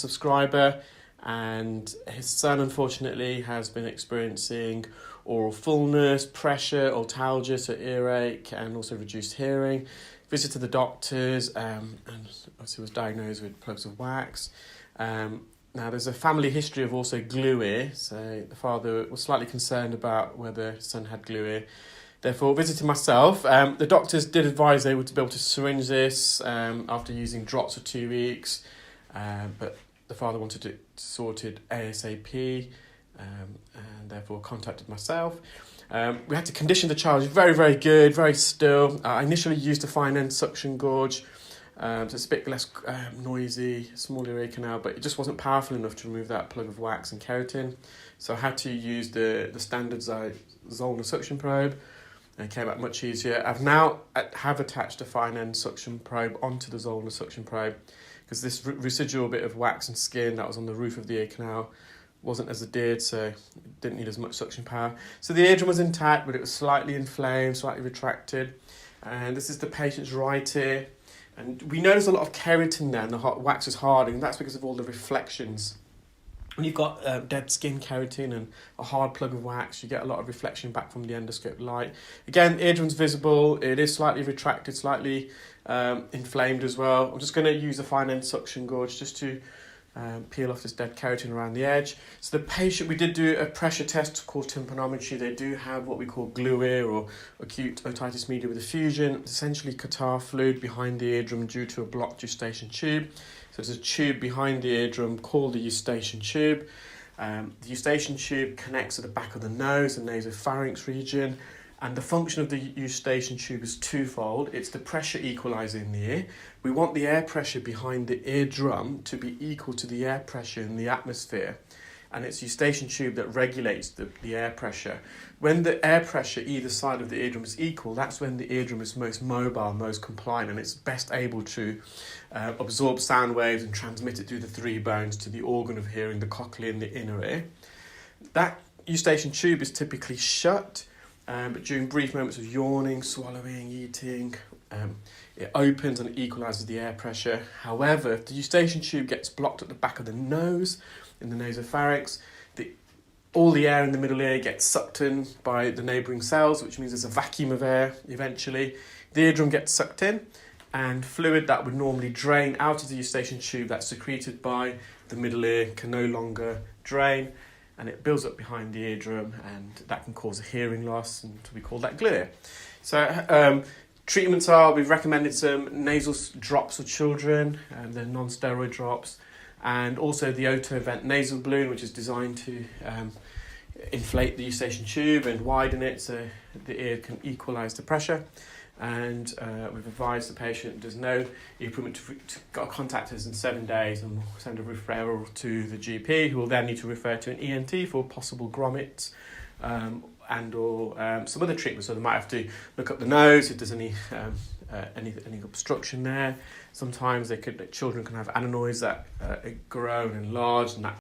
subscriber, and his son unfortunately has been experiencing oral fullness, pressure, otalgia, so earache, and also reduced hearing. Visited the doctors and obviously was diagnosed with plugs of wax. Now there's a family history of also glue ear, so the father was slightly concerned about whether his son had glue ear. Therefore, visited myself. The doctors did advise they were to be able to syringe this after using drops for 2 weeks, but the father wanted it sorted ASAP, and therefore contacted myself. We had to condition the child. Very, very good, very still. I initially used a fine end suction gauge, so it's a bit less noisy, smaller ear canal, but it just wasn't powerful enough to remove that plug of wax and keratin. So I had to use the standard Zollner suction probe, and it came out much easier. I've now attached a fine end suction probe onto the Zollner suction probe, because this residual bit of wax and skin that was on the roof of the ear canal wasn't as adhered, so it didn't need as much suction power. So the eardrum was intact, but it was slightly inflamed, slightly retracted. And this is the patient's right ear. And we notice a lot of keratin there, and the wax is hardening, and that's because of all the reflections. When you've got dead skin keratin and a hard plug of wax, you get a lot of reflection back from the endoscope light. Again, eardrum's visible, it is slightly retracted, slightly inflamed as well. I'm just going to use a fine end suction gauge just to peel off this dead keratin around the edge. So the patient, we did do a pressure test called tympanometry. They do have what we call glue ear or acute otitis media with effusion. It's essentially catarrh fluid behind the eardrum due to a blocked eustachian tube. So there's a tube behind the eardrum called the eustachian tube. The eustachian tube connects to the back of the nose, the nasopharynx region, and the function of the eustachian tube is twofold. It's the pressure equalizer in the ear. We want the air pressure behind the eardrum to be equal to the air pressure in the atmosphere, and it's the eustachian tube that regulates the air pressure. When the air pressure either side of the eardrum is equal, that's when the eardrum is most mobile, most compliant, and it's best able to absorb sound waves and transmit it through the three bones to the organ of hearing, the cochlea in the inner ear. That eustachian tube is typically shut, but during brief moments of yawning, swallowing, eating, it opens and it equalises the air pressure. However, if the eustachian tube gets blocked at the back of the nose, in the nasopharynx, all the air in the middle ear gets sucked in by the neighbouring cells, which means there's a vacuum of air eventually. The eardrum gets sucked in, and fluid that would normally drain out of the eustachian tube that's secreted by the middle ear can no longer drain, and it builds up behind the eardrum, and that can cause a hearing loss, and we call that glue ear. So treatments are, we've recommended some nasal drops for children, they're non-steroid drops, and also the Otovent nasal balloon, which is designed to inflate the eustachian tube and widen it so the ear can equalise the pressure. And we've advised the patient there's no improvement to contact us in 7 days, and we'll send a referral to the GP, who will then need to refer to an ENT for possible grommets and or some other treatment. So they might have to look up the nose if there's any obstruction there. Sometimes children can have adenoids that grow and enlarge, and that